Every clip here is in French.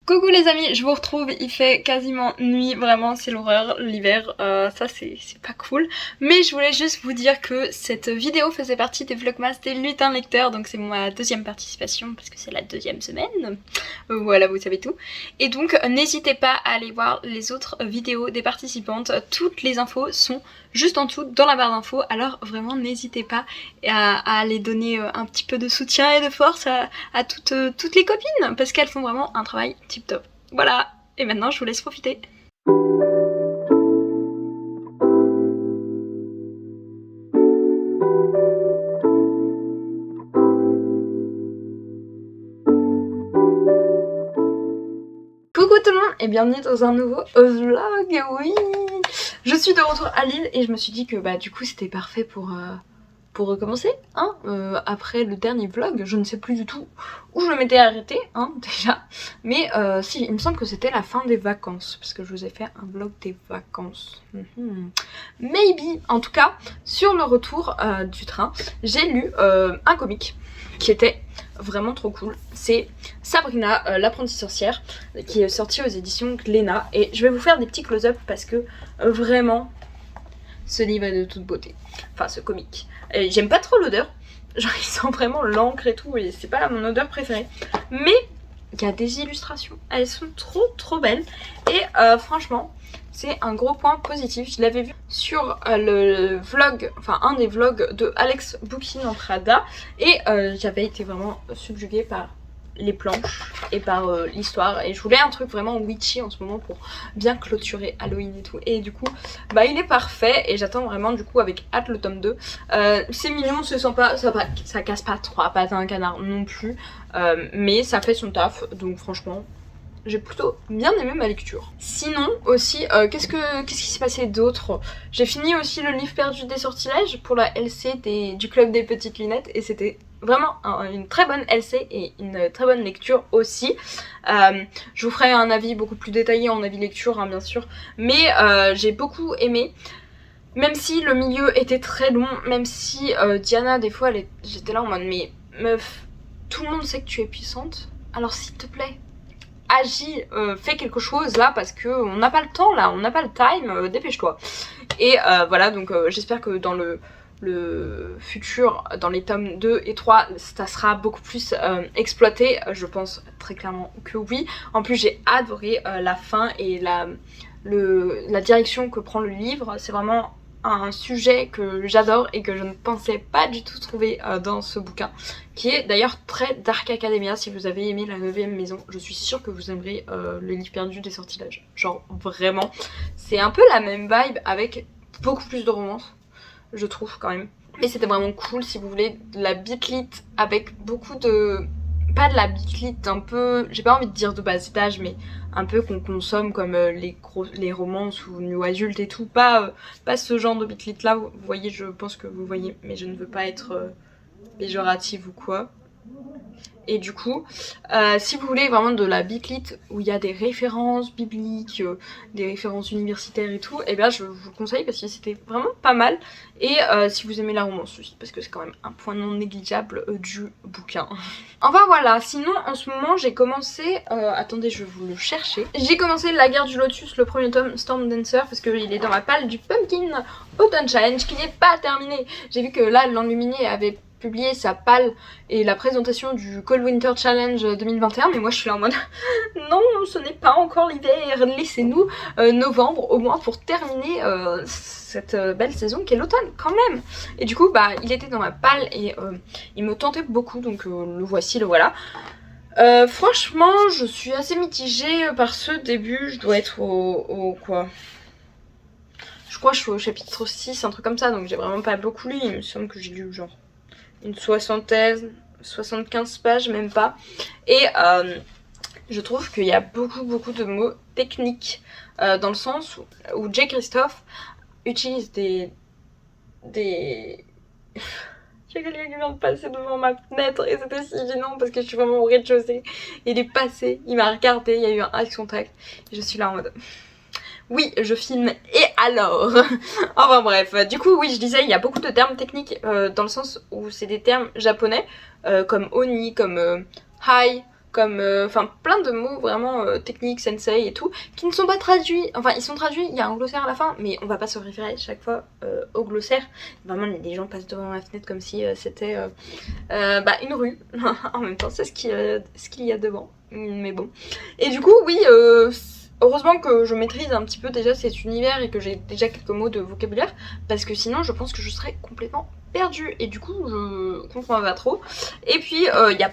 Coucou les amis, je vous retrouve, il fait quasiment nuit, vraiment c'est l'horreur, l'hiver, ça c'est pas cool. Mais je voulais juste vous dire que cette vidéo faisait partie des Vlogmas des lutins lecteurs, donc c'est ma deuxième participation parce que c'est la deuxième semaine. Voilà, vous savez tout. Et donc n'hésitez pas à aller voir les autres vidéos des participantes, toutes les infos sont juste en dessous dans la barre d'infos, alors vraiment n'hésitez pas à aller donner un petit peu de soutien et de force à toutes les copines, parce qu'elles font vraiment un travail tip top. Voilà, et maintenant je vous laisse profiter. Coucou tout le monde et bienvenue dans un nouveau vlog, oui. Je suis de retour à Lille et je me suis dit que du coup c'était parfait pour recommencer, hein, après le dernier vlog. Je ne sais plus du tout où je m'étais arrêtée, hein, déjà. Mais si, il me semble que c'était la fin des vacances, parce que je vous ai fait un vlog des vacances. Maybe. En tout cas, sur le retour du train, j'ai lu un comic qui était vraiment trop cool. C'est Sabrina, l'apprentie sorcière, qui est sorti aux éditions Glénat. Et je vais vous faire des petits close-up parce que vraiment, ce livre est de toute beauté. Enfin, ce comic. J'aime pas trop l'odeur. Genre, il sent vraiment l'encre et tout. Et c'est pas mon odeur préférée. Mais il y a des illustrations. Elles sont trop belles. Et franchement, c'est un gros point positif. Je l'avais vu sur le vlog, enfin un des vlogs de Alex Bookin en Prada. Et j'avais été vraiment subjuguée par les planches et par l'histoire, et je voulais un truc vraiment witchy en ce moment pour bien clôturer Halloween et tout, et du coup il est parfait et j'attends vraiment du coup avec hâte le tome 2. C'est mignon, c'est sympa, ça casse pas trois pattes à un canard non plus, mais ça fait son taf, donc franchement j'ai plutôt bien aimé ma lecture. Sinon aussi, qu'est-ce qui s'est passé d'autre? J'ai fini aussi le livre perdu des sortilèges pour la LC du club des petites lunettes, et c'était vraiment une très bonne LC et une très bonne lecture aussi. Je vous ferai un avis beaucoup plus détaillé en avis lecture, hein, bien sûr, mais j'ai beaucoup aimé. Même si le milieu était très long, même si Diana des fois j'étais là en mode mais meuf, tout le monde sait que tu es puissante, alors s'il te plaît agis, fais quelque chose là, parce que on n'a pas le temps là, on n'a pas le time, dépêche-toi. Et voilà, donc j'espère que dans le futur, dans les tomes 2 et 3, ça sera beaucoup plus exploité. Je pense très clairement que oui. En plus j'ai adoré la fin et la direction que prend le livre. C'est vraiment un sujet que j'adore et que je ne pensais pas du tout trouver dans ce bouquin, qui est d'ailleurs très Dark Academia. Si vous avez aimé la 9ème maison, je suis sûre que vous aimerez le livre perdu des sortilèges. Genre vraiment, c'est un peu la même vibe avec beaucoup plus de romance, je trouve quand même. Mais c'était vraiment cool si vous voulez de la bitlit avec beaucoup de... pas de la bitlit un peu, j'ai pas envie de dire de bas étage, mais un peu qu'on consomme comme les romances ou New Adult et tout, pas ce genre de bitlit là, vous voyez, je pense que vous voyez, mais je ne veux pas être péjorative ou quoi. Et du coup, si vous voulez vraiment de la bitlit où il y a des références bibliques, des références universitaires et tout, et bien je vous conseille parce que c'était vraiment pas mal. Et si vous aimez la romance aussi, parce que c'est quand même un point non négligeable du bouquin. Enfin voilà, sinon en ce moment j'ai commencé, attendez je vais vous le chercher. J'ai commencé La Guerre du Lotus, le premier tome, Storm Dancer, parce qu'il est dans ma palle du Pumpkin Autumn Challenge qui n'est pas terminé. J'ai vu que là l'Enluminé avait publié sa palle et la présentation du Cold Winter Challenge 2021, mais moi je suis là en mode non, ce n'est pas encore l'hiver, laissez-nous novembre au moins pour terminer cette belle saison qui est l'automne quand même. Et du coup il était dans ma palle et il me tentait beaucoup, donc le voici, le voilà. Franchement je suis assez mitigée par ce début. Je dois être au quoi, je crois que je suis au chapitre 6, un truc comme ça, donc j'ai vraiment pas beaucoup lu. Il me semble que j'ai lu genre une soixantaine, 75 pages, même pas. Et je trouve qu'il y a beaucoup de mots techniques, dans le sens où J. Christophe utilise des... Il y a quelqu'un qui vient de passer devant ma fenêtre et c'était si gênant parce que je suis vraiment au rez-de-chaussée. Il est passé, il m'a regardé, il y a eu un eye contact et je suis là en mode... Oui, je filme, et alors? Enfin bref, du coup oui, je disais, il y a beaucoup de termes techniques dans le sens où c'est des termes japonais, comme oni, comme hai, enfin plein de mots vraiment techniques, sensei et tout, qui ne sont pas traduits. Enfin, ils sont traduits, il y a un glossaire à la fin, mais on va pas se référer chaque fois au glossaire. Vraiment, les gens passent devant ma fenêtre comme si c'était une rue. En même temps, c'est ce qu'il y a devant. Mais bon. Et du coup, oui, heureusement que je maîtrise un petit peu déjà cet univers et que j'ai déjà quelques mots de vocabulaire, parce que sinon, je pense que je serais complètement perdue. Et du coup, je comprends pas trop. Et puis, il y a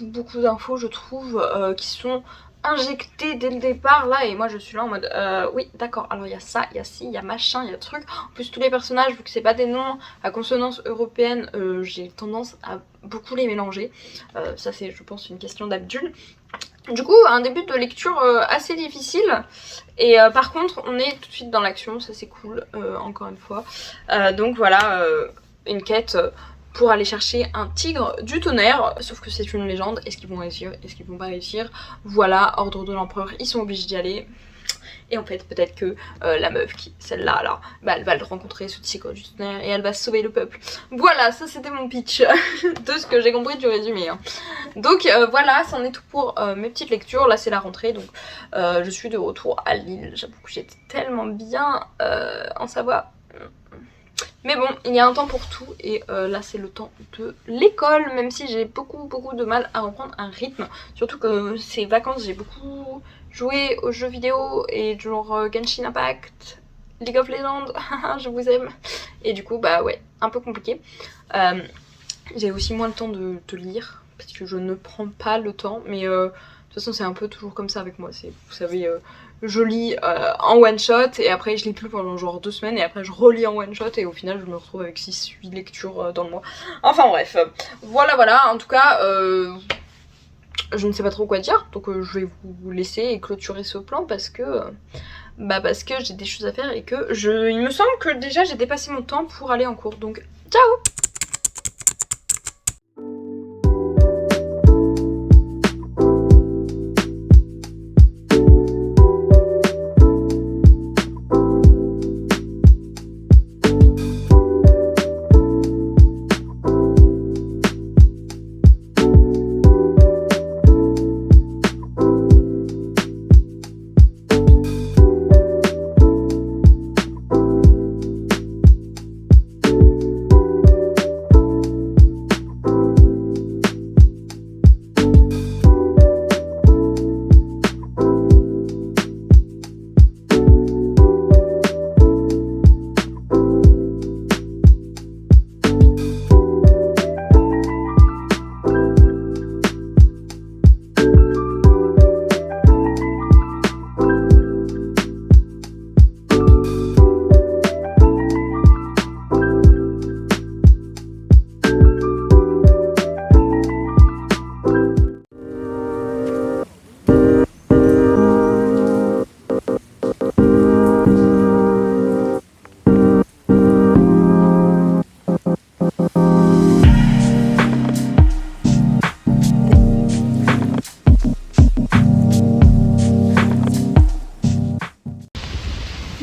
beaucoup d'infos, je trouve, qui sont injectées dès le départ là, et moi je suis là en mode oui d'accord, alors il y a ça, il y a ci, il y a machin, il y a truc. En plus tous les personnages, vu que c'est pas des noms à consonance européenne, j'ai tendance à beaucoup les mélanger. Ça c'est je pense une question d'habitude. Du coup un début de lecture assez difficile, et par contre on est tout de suite dans l'action, ça c'est cool, encore une fois. Donc voilà, une quête pour aller chercher un tigre du tonnerre, sauf que c'est une légende. Est-ce qu'ils vont réussir? Est-ce qu'ils vont pas réussir? Voilà, ordre de l'empereur, ils sont obligés d'y aller. Et en fait, peut-être que la meuf, celle-là, là, bah, elle va le rencontrer, ce tigre du tonnerre, et elle va sauver le peuple. Voilà, ça c'était mon pitch de ce que j'ai compris du résumé. Hein. Donc voilà, c'en est tout pour mes petites lectures. Là, c'est la rentrée, donc je suis de retour à Lille. J'avoue que j'étais tellement bien en Savoie. Mais bon, il y a un temps pour tout, et là c'est le temps de l'école, même si j'ai beaucoup de mal à reprendre un rythme. Surtout que ces vacances, j'ai beaucoup joué aux jeux vidéo, et genre Genshin Impact, League of Legends, je vous aime. Et du coup, bah ouais, un peu compliqué. J'ai aussi moins le temps de lire, parce que je ne prends pas le temps, mais de toute façon c'est un peu toujours comme ça avec moi. Vous savez... je lis en one shot, et après je lis plus pendant genre 2 semaines, et après je relis en one shot, et au final je me retrouve avec 6-8 lectures dans le mois. Enfin bref, voilà, en tout cas je ne sais pas trop quoi dire, donc je vais vous laisser et clôturer ce plan parce que j'ai des choses à faire, et que il me semble que déjà j'ai dépassé mon temps pour aller en cours, donc ciao.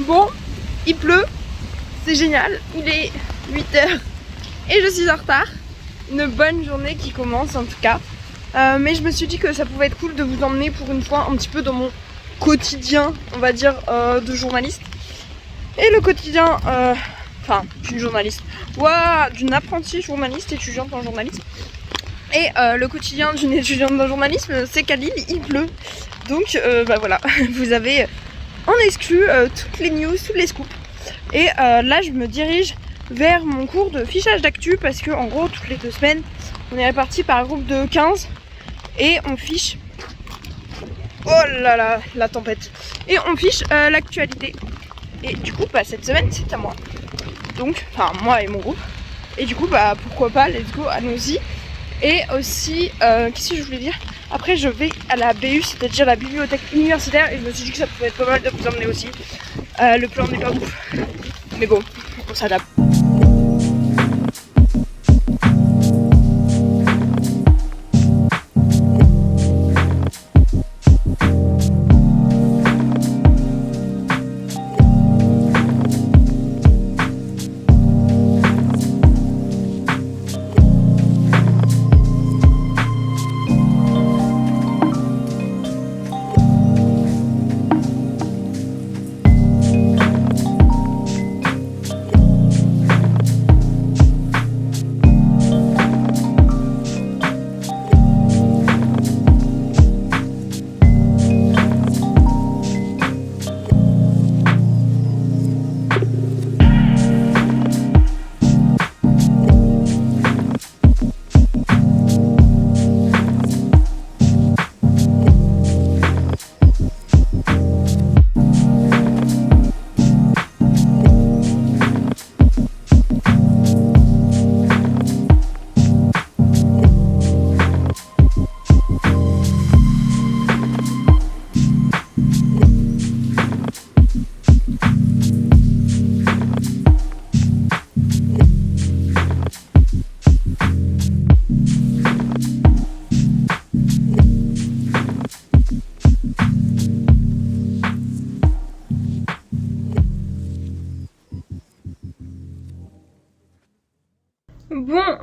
Bon, il pleut, c'est génial, il est 8h et je suis en retard. Une bonne journée qui commence en tout cas. Mais je me suis dit que ça pouvait être cool de vous emmener pour une fois un petit peu dans mon quotidien, on va dire, de journaliste. Et le quotidien, d'une journaliste, d'une apprentie journaliste, étudiante en journalisme. Et le quotidien d'une étudiante en journalisme, c'est qu'à Lille, il pleut. Donc voilà, vous avez en exclu toutes les news, toutes les scoops. Et là je me dirige vers mon cours de fichage d'actu, parce que en gros toutes les 2 semaines on est répartis par groupe de 15 et on fiche, oh là là, la tempête, et on fiche l'actualité. Et du coup cette semaine c'est à moi, donc moi et mon groupe, et du coup pourquoi pas, let's go, allons-y. Et aussi qu'est-ce que je voulais dire, après je vais à la BU, c'est-à-dire la bibliothèque universitaire, et je me suis dit que ça pouvait être pas mal de vous emmener aussi. Le plan n'est pas ouf, mais bon, on s'adapte.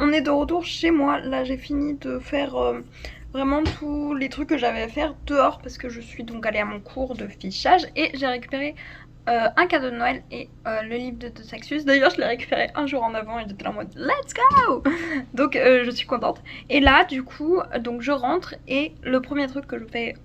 on est de retour chez moi. Là j'ai fini de faire vraiment tous les trucs que j'avais à faire dehors parce que je suis donc allée à mon cours de fichage et j'ai récupéré un cadeau de Noël et le livre de Saxus. D'ailleurs je l'ai récupéré un jour en avant et j'étais là en mode let's go. Donc je suis contente. Et là du coup donc je rentre et le premier truc que je fais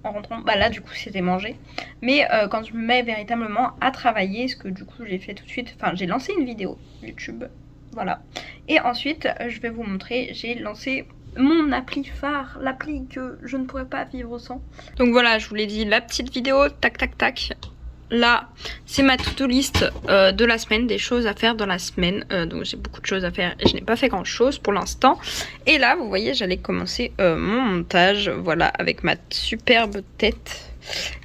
en rentrant, bah là du coup c'était manger. Mais quand je me mets véritablement à travailler, ce que du coup j'ai fait tout de suite, enfin j'ai lancé une vidéo YouTube, voilà. Et ensuite je vais vous montrer, j'ai lancé mon appli phare, l'appli que je ne pourrais pas vivre sans. Donc voilà, je vous l'ai dit, la petite vidéo, tac tac tac. Là, c'est ma to-do list de la semaine, des choses à faire dans la semaine. Donc j'ai beaucoup de choses à faire et je n'ai pas fait grand chose pour l'instant. Et là, vous voyez, j'allais commencer mon montage, voilà, avec ma superbe tête.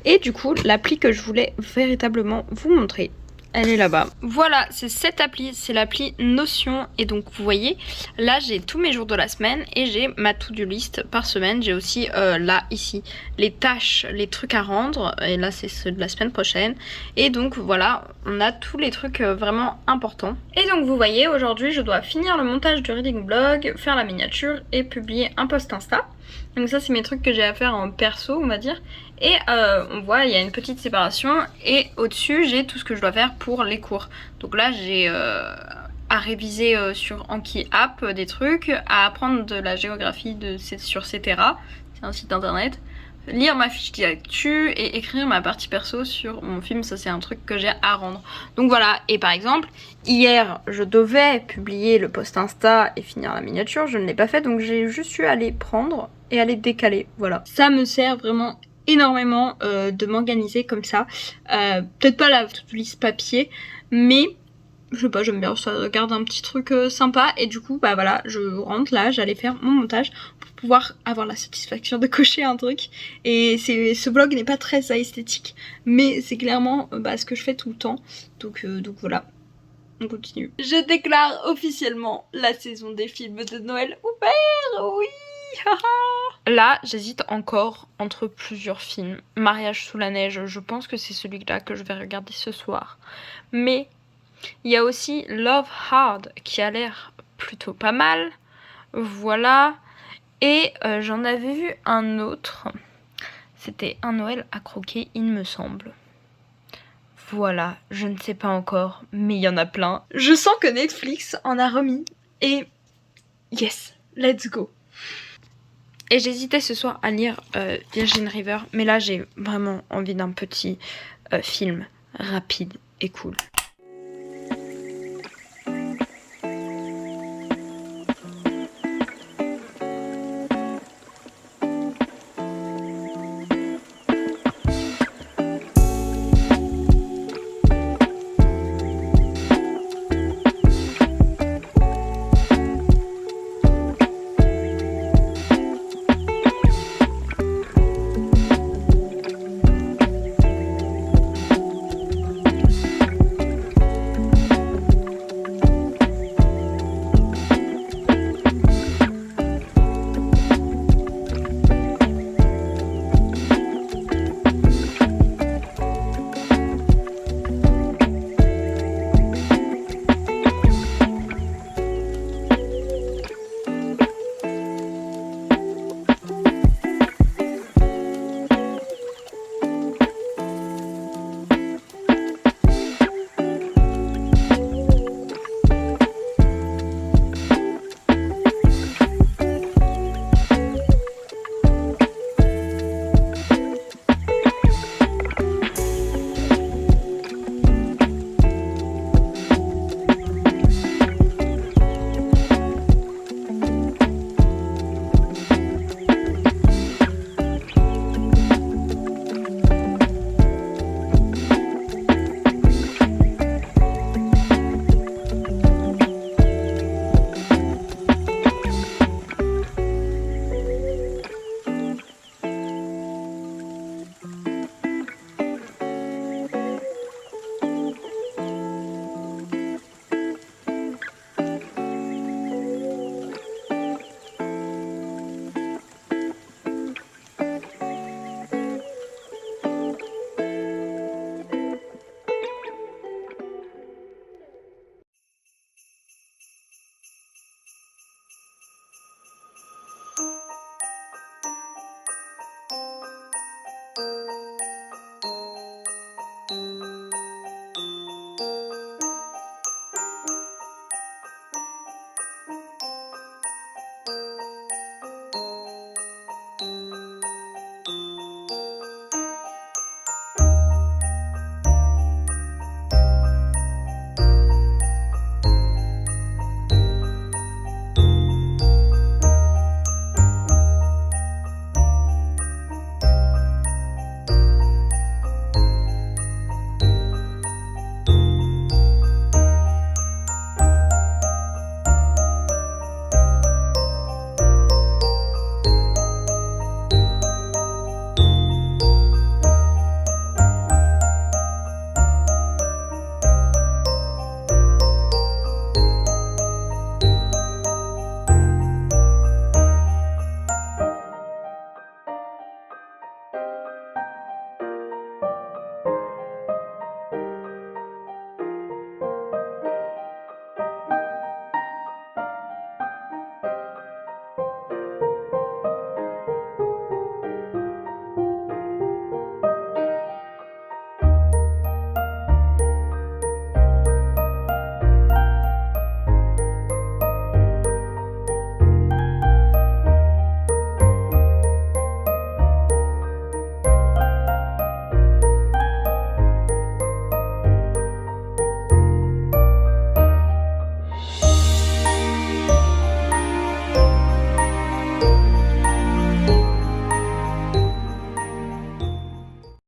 Et du coup, l'appli que je voulais véritablement vous montrer, elle est là-bas. Voilà, c'est cette appli, c'est l'appli Notion. Et donc vous voyez, là j'ai tous mes jours de la semaine et j'ai ma to-do list par semaine. J'ai aussi là, ici, les tâches, les trucs à rendre. Et là c'est ceux de la semaine prochaine. Et donc voilà, on a tous les trucs vraiment importants. Et donc vous voyez, aujourd'hui je dois finir le montage du reading blog, faire la miniature et publier un post Insta. Donc ça c'est mes trucs que j'ai à faire en perso on va dire. Et on voit il y a une petite séparation et au-dessus j'ai tout ce que je dois faire pour les cours. Donc là j'ai à réviser sur Anki App des trucs, à apprendre de la géographie sur Cetera, c'est un site internet, lire ma fiche d'actu et écrire ma partie perso sur mon film, ça c'est un truc que j'ai à rendre. Donc voilà, et par exemple, hier je devais publier le post Insta et finir la miniature, je ne l'ai pas fait donc j'ai juste eu à les prendre et à les décaler, voilà. Ça me sert vraiment énormément de m'organiser comme ça. Peut-être pas la to-do list papier, mais je sais pas, j'aime bien, ça garde un petit truc sympa. Et du coup, bah voilà, je rentre là, j'allais faire mon montage pour pouvoir avoir la satisfaction de cocher un truc. Et ce vlog n'est pas très esthétique, mais c'est clairement ce que je fais tout le temps. Donc voilà, on continue. Je déclare officiellement la saison des films de Noël ouvert, oui. Là, j'hésite encore entre plusieurs films. Mariage sous la neige, je pense que c'est celui-là que je vais regarder ce soir. Mais il y a aussi Love Hard qui a l'air plutôt pas mal. Voilà. Et j'en avais vu un autre. C'était Un Noël à croquer, il me semble. Voilà, je ne sais pas encore, mais il y en a plein. Je sens que Netflix en a remis. Et yes, let's go. Et j'hésitais ce soir à lire Virgin River, mais là j'ai vraiment envie d'un petit film rapide et cool.